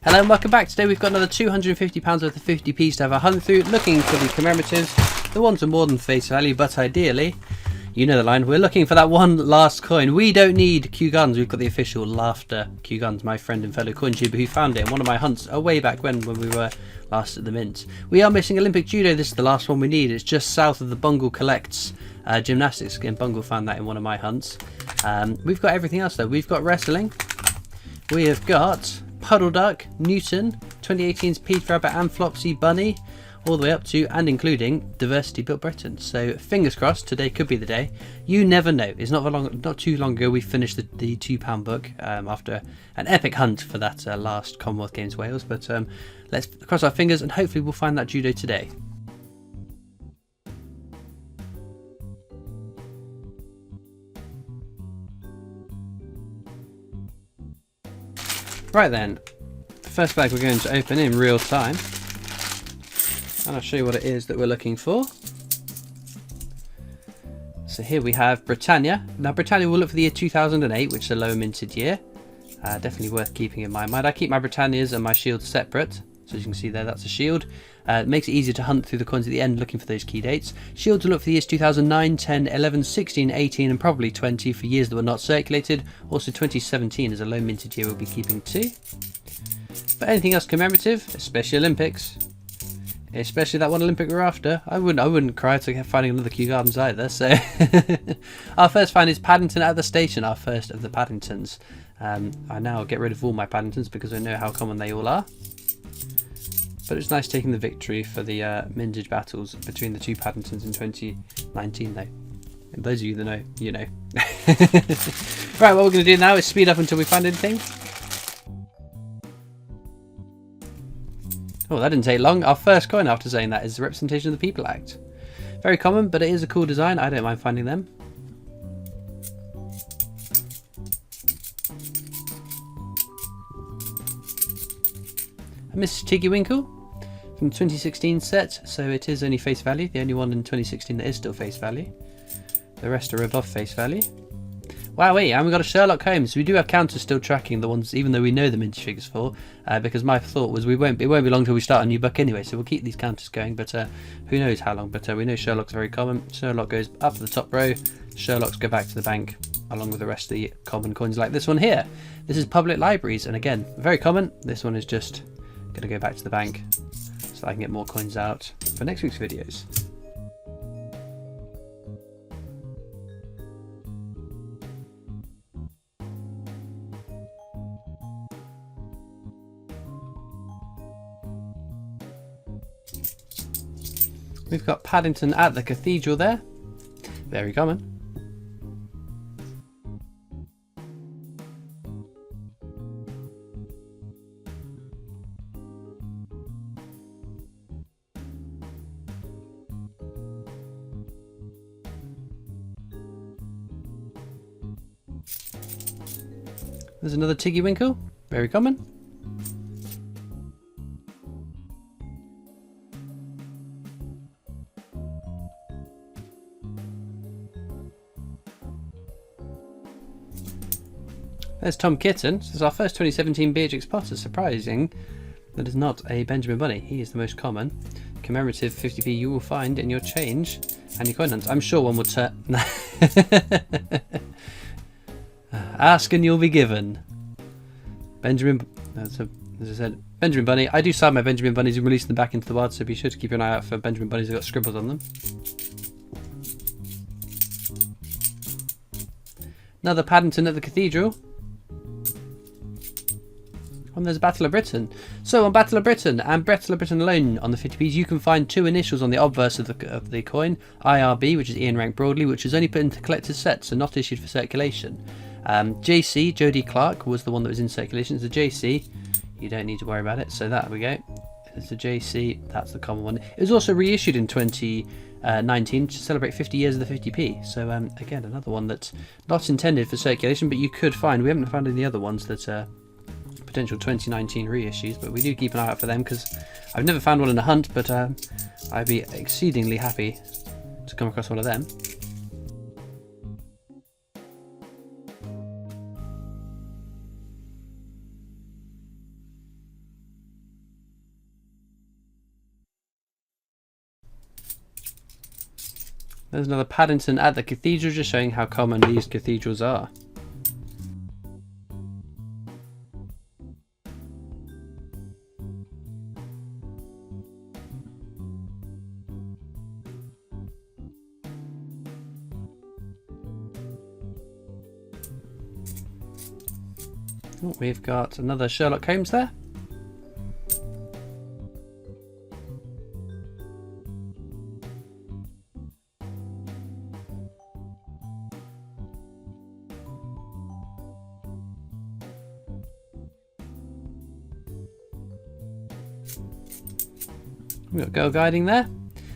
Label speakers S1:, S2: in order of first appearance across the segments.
S1: Hello and welcome back. Today we've got another £250 worth of 50p's to have a hunt through, looking for the commemoratives. The ones are more than face value, but ideally, you know the line, we're looking for that one last coin. We don't need Q Guns, we've got the official Laughter Q Guns, my friend and fellow coin tuber who found it in one of my hunts way back when we were last at the mint. We are missing Olympic Judo, this is the last one we need. It's just south of the Bungle Collects gymnastics. Again, Bungle found that in one of my hunts. We've got everything else though. We've got wrestling, we have got Puddle Duck, Newton, 2018's Pete Rabbit and Flopsy Bunny, all the way up to and including Diversity Built Britain. So fingers crossed, today could be the day. You never know. It's not too long ago we finished the £2 book after an epic hunt for that last Commonwealth Games Wales. But let's cross our fingers and hopefully we'll find that judo today. Right then, the first bag we're going to open in real time, and I'll show you what it is that we're looking for. So here we have Britannia. Now Britannia will look for the year 2008, which is a low minted year. Definitely worth keeping in my mind. I keep my Britannias and my shields separate. So as you can see there, that's a shield. It makes it easier to hunt through the coins at the end looking for those key dates. Shields will look for the years 2009, 10, 11, 16, 18 and probably 20 for years that were not circulated. Also 2017 is a low minted year we'll be keeping too. But anything else commemorative, especially Olympics, especially that one Olympic we're after, I wouldn't cry to finding another Kew Gardens either. So our first find is Paddington at the Station, our first of the Paddingtons. I now get rid of all my Paddingtons because I know how common they all are. But it's nice taking the victory for the mintage battles between the two Paddingtons in 2019 though. And those of you that know, you know. Right, what we're going to do now is speed up until we find anything. Oh, that didn't take long. Our first coin after saying that is the Representation of the People Act. Very common, but it is a cool design. I don't mind finding them. Miss Tiggy Winkle from the 2016 set, so it is only face value, the only one in 2016 that is still face value. The rest are above face value. Wowee, and we've got a Sherlock Holmes. We do have counters still tracking the ones, even though we know the mintage figures for, because my thought was it won't be long till we start a new book anyway, so we'll keep these counters going, but who knows how long. But we know Sherlock's very common. Sherlock goes up to the top row, Sherlocks go back to the bank, along with the rest of the common coins like this one here. This is public libraries, and again, very common. This one is just going to go back to the bank so I can get more coins out for next week's videos. We've got Paddington at the Cathedral there, very common. There's another Tiggy Winkle, very common. There's Tom Kitten. This is our first 2017 Beatrix Potter. Surprising that is not a Benjamin Bunny. He is the most common commemorative 50p you will find in your change and your coin hunts. I'm sure one would turn. Ask and you'll be given. Benjamin, as I said, Benjamin Bunny. I do side my Benjamin Bunnies and release them back into the wild, so be sure to keep an eye out for Benjamin Bunnies that got scribbles on them. Another Paddington at the Cathedral. And there's Battle of Britain. So on Battle of Britain and Battle of Britain alone on the 50p's, you can find two initials on the obverse of the coin. IRB, which is Ian Rank Broadley, which is only put into collector's sets, so not issued for circulation. JC, Jodie Clark, was the one that was in circulation. It's a JC. You don't need to worry about it. So there we go. It's a JC. That's the common one. It was also reissued in 2019 to celebrate 50 years of the 50p. So again, another one that's not intended for circulation, but you could find. We haven't found any other ones that are potential 2019 reissues, but we do keep an eye out for them because I've never found one in a hunt, but I'd be exceedingly happy to come across one of them. There's another Paddington at the cathedral, just showing how common these cathedrals are. Oh, we've got another Sherlock Holmes there. We've got Girl Guiding there.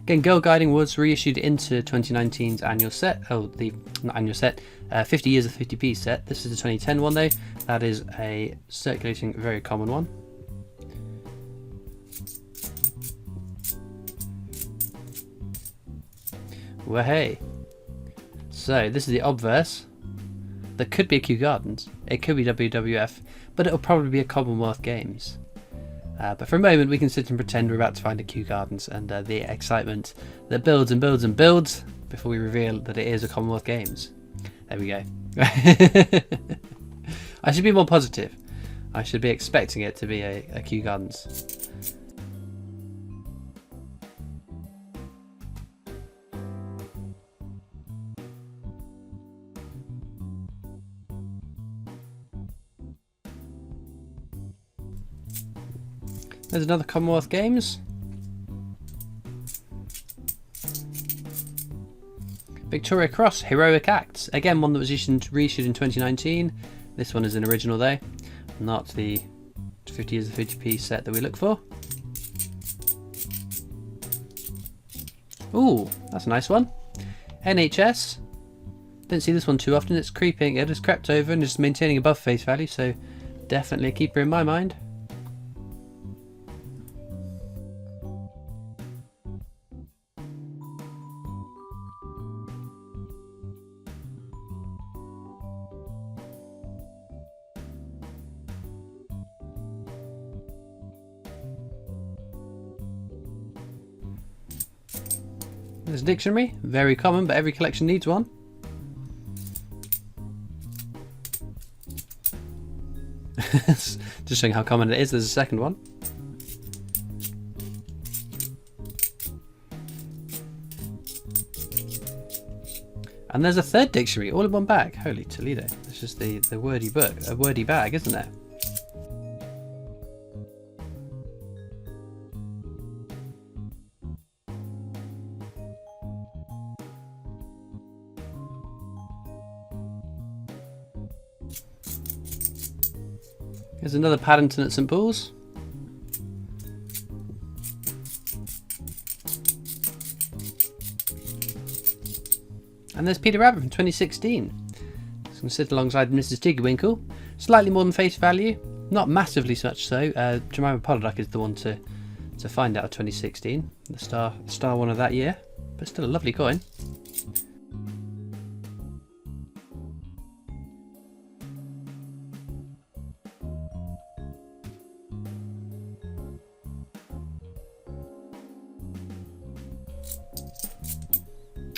S1: Again, Girl Guiding was reissued into 2019's annual set. Oh, not annual set, 50 years of 50p set. This is the 2010 one though. That is a circulating, very common one. Well, hey. So this is the obverse. There could be a Kew Gardens. It could be WWF, but it'll probably be a Commonwealth Games. But for a moment we can sit and pretend we're about to find a Kew Gardens, and the excitement that builds and builds and builds before we reveal that it is a Commonwealth Games. There we go. I should be more positive. I should be expecting it to be a Kew Gardens. There's another Commonwealth Games. Victoria Cross, Heroic Acts. Again, one that was reissued in 2019. This one is an original though, not the 50 years of 50p set that we look for. Ooh, that's a nice one. NHS. Didn't see this one too often. It's creeping. It has crept over and is maintaining above face value, so definitely a keeper in my mind. There's a dictionary, very common, but every collection needs one. Just showing how common it is. There's a second one. And there's a third dictionary, all in one bag. Holy Toledo. It's just the wordy book, a wordy bag, isn't it? There's another Paddington at St Paul's. And there's Peter Rabbit from 2016. It's going to sit alongside Mrs Tiggerwinkle. Slightly more than face value, not massively such so. Jemima Pollock is the one to find out of 2016, the star one of that year, but still a lovely coin.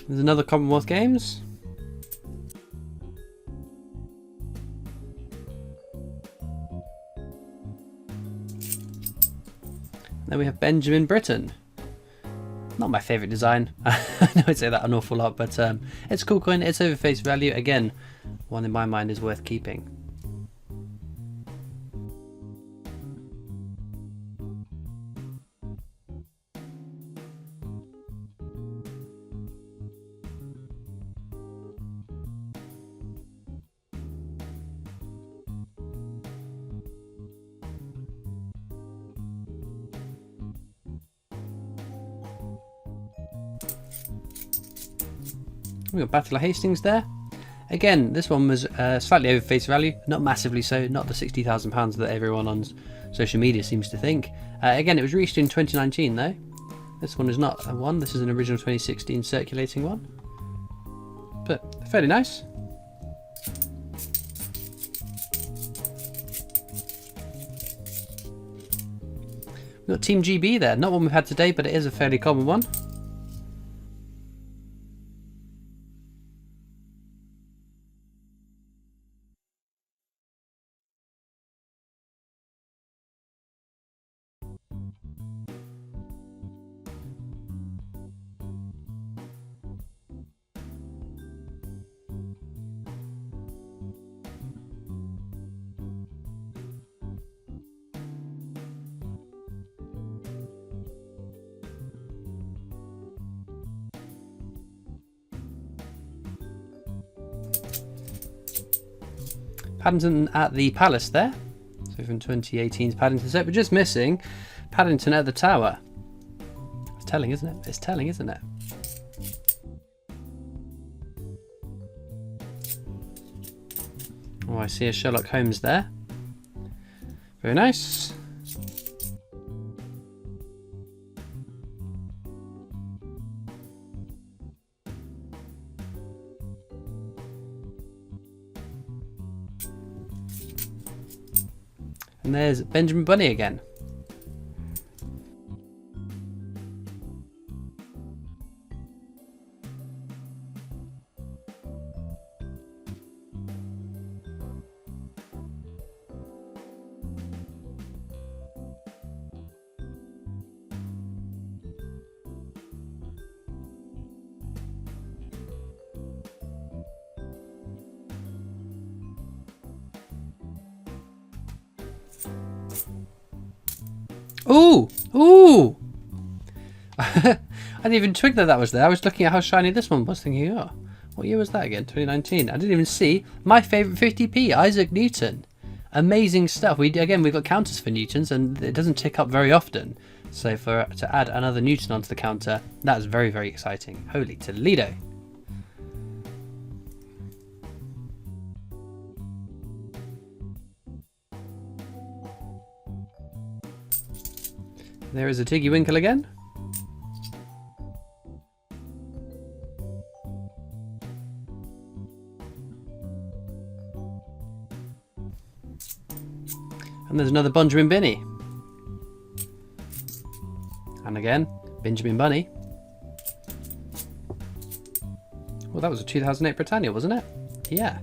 S1: There's another Commonwealth Games. Then we have Benjamin Britten. Not my favourite design. I know I say that an awful lot, but it's a cool coin. It's over face value. Again, one in my mind is worth keeping. We've got Battle of Hastings there. Again, this one was slightly over face value, not massively so, not the £60,000 that everyone on social media seems to think. Again, it was reissued in 2019 though. This one is not a one, this is an original 2016 circulating one. But fairly nice. We've got Team GB there, not one we've had today, but it is a fairly common one. Paddington at the Palace there. So from 2018's Paddington set, but just missing Paddington at the Tower. It's telling, isn't it? It's telling, isn't it? Oh, I see a Sherlock Holmes there. Very nice. And there's Benjamin Bunny again. Ooh! Ooh! I didn't even twig that was there. I was looking at how shiny this one was, thinking, oh, what year was that again? 2019. I didn't even see my favourite 50p, Isaac Newton. Amazing stuff. We've got counters for Newtons, and it doesn't tick up very often. So to add another Newton onto the counter, that's very, very exciting. Holy Toledo! There is a Tiggy Winkle again. And there's another Benjamin Bunny. And again, Benjamin Bunny. Well, that was a 2008 Britannia, wasn't it? Yeah.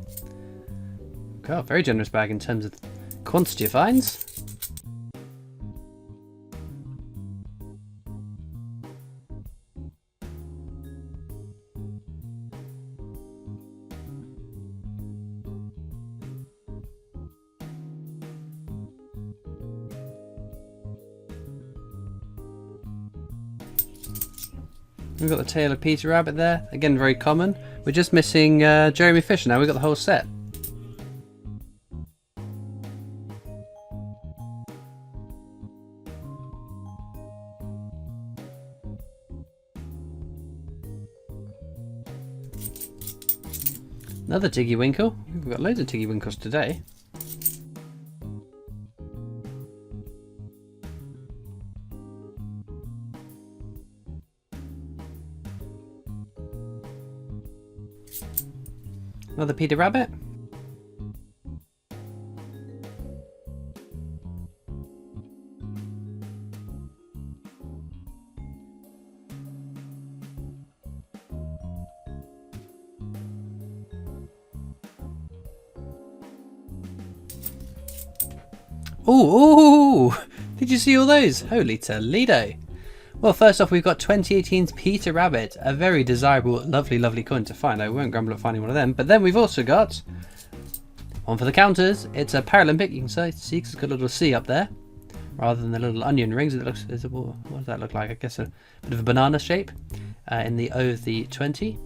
S1: God, very generous bag in terms of quantity of finds. We've got the tail of Peter Rabbit there. Again, very common. We're just missing Jeremy Fisher now. We've got the whole set. Another Tiggy Winkle. We've got loads of Tiggy Winkles today. Another Peter Rabbit. Ooh, did you see all those? Holy Toledo. Well, first off, we've got 2018's Peter Rabbit, a very desirable, lovely, lovely coin to find. I won't grumble at finding one of them. But then we've also got one for the counters. It's a Paralympic. You can see because it's got a little C up there, rather than the little onion rings. It looks. What does that look like? I guess a bit of a banana shape in the O of the 20.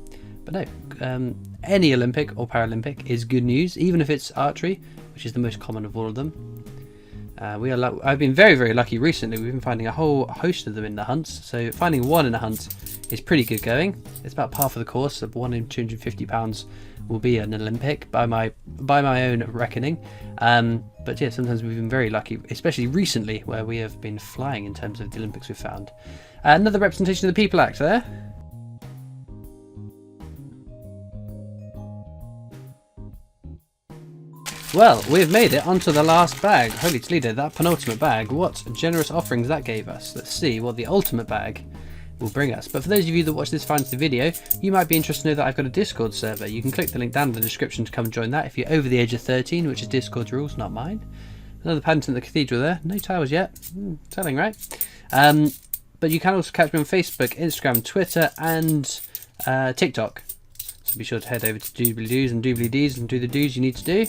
S1: But no, any Olympic or Paralympic is good news, even if it's archery, which is the most common of all of them. I've been very, very lucky recently. We've been finding a whole host of them in the hunts. So finding one in a hunt is pretty good going. It's about par for the course. So one in £250 will be an Olympic by my own reckoning. But yeah, sometimes we've been very lucky, especially recently, where we have been flying in terms of the Olympics we've found. Another representation of the People Act there. Well, we've made it onto the last bag. Holy Toledo, that penultimate bag. What generous offerings that gave us. Let's see what the ultimate bag will bring us. But for those of you that watch this far into the video, you might be interested to know that I've got a Discord server. You can click the link down in the description to come join that if you're over the age of 13, which is Discord's rules, not mine. Another Paddington at the Cathedral there. No towers yet. Telling, right? But you can also catch me on Facebook, Instagram, Twitter, and TikTok. So be sure to head over to doobly-doos and doobly-dees and do the do's you need to do.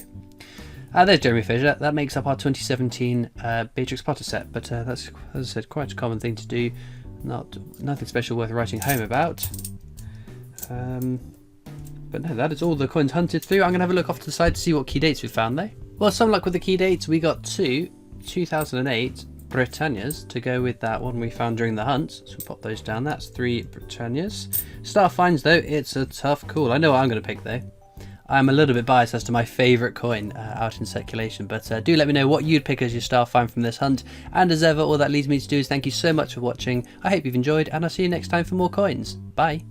S1: There's Jeremy Fisher. That makes up our 2017 Beatrix Potter set, but that's, as I said, quite a common thing to do. Nothing special worth writing home about. But no, that is all the coins hunted through. I'm going to have a look off to the side to see what key dates we found though. Well, some luck with the key dates. We got 2 2008 Britannias to go with that one we found during the hunt. So we'll pop those down. That's 3 Britannias. Star finds though, it's a tough call. I know what I'm going to pick though. I'm a little bit biased as to my favourite coin out in circulation, but do let me know what you'd pick as your star find from this hunt. And as ever, all that leaves me to do is thank you so much for watching. I hope you've enjoyed, and I'll see you next time for more coins. Bye.